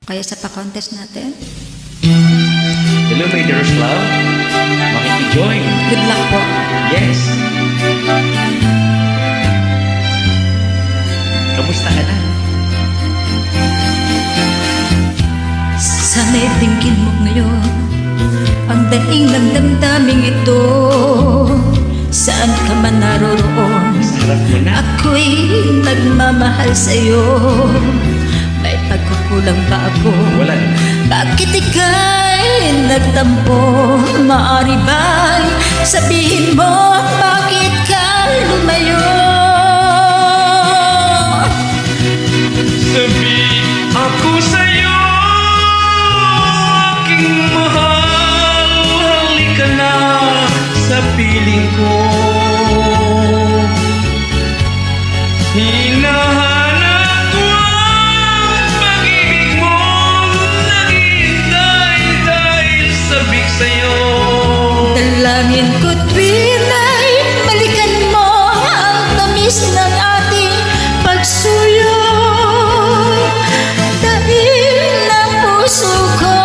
Kaya sa pa-contest natin. Hello, my dearest love. Makiki-join. Good luck po. Yes. Kamusta ka na? Sana'y tingin mo ngayon ang daing ng damdaming ito. Saan ka man naroroon, Sa harap mo na. ako'y nagmamahal sa'yo. May pagkukulang ba ako? Wala na. Bakit ika'y nagtampo? Maaari ba'y sabihin mo bakit ka lumayo? Sabi ako sa'yo, aking mahal. Halika na sa piling ko. Hinahanap ko ang pag-ibig mo. Naghihintay dahil sabik sa'yo. Dalangin ko tuwina'y balikan mo ang tamis ng ating pagsuyo. Dahil ng puso ko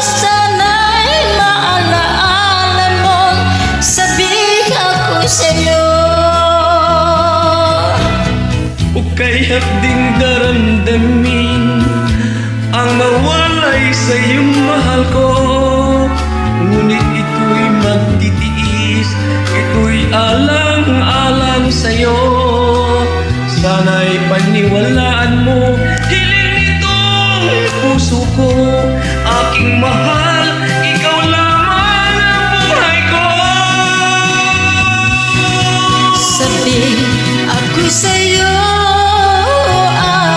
sana'y maalaala mong sabik ako sa'yo. O kaya't ding daramdamin ang mawalay sa iyong mahal ko. Ngunit ito'y magtitiis, ito'y alang-alang sa'yo. Sana'y paniwalaan mo, hiling nitong puso ko. Aking mahal, ikaw lamang ang buhay ko. Sabi ako sa'yo,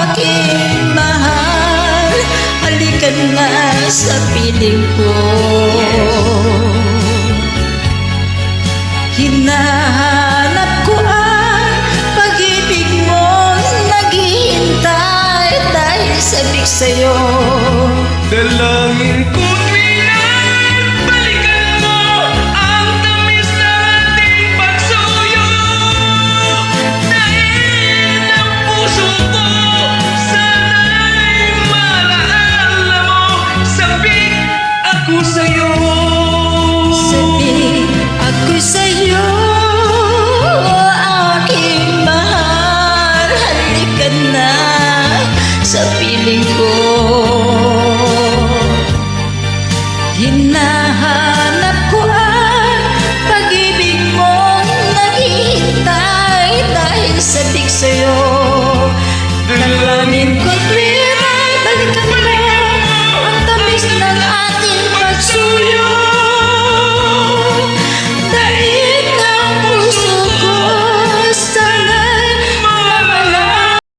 aking mahal. Halika na sa piling ko. Hinahanap ko ang pag-ibig mo. Naghihintay dahil sabik sa'yo. Dalangin ko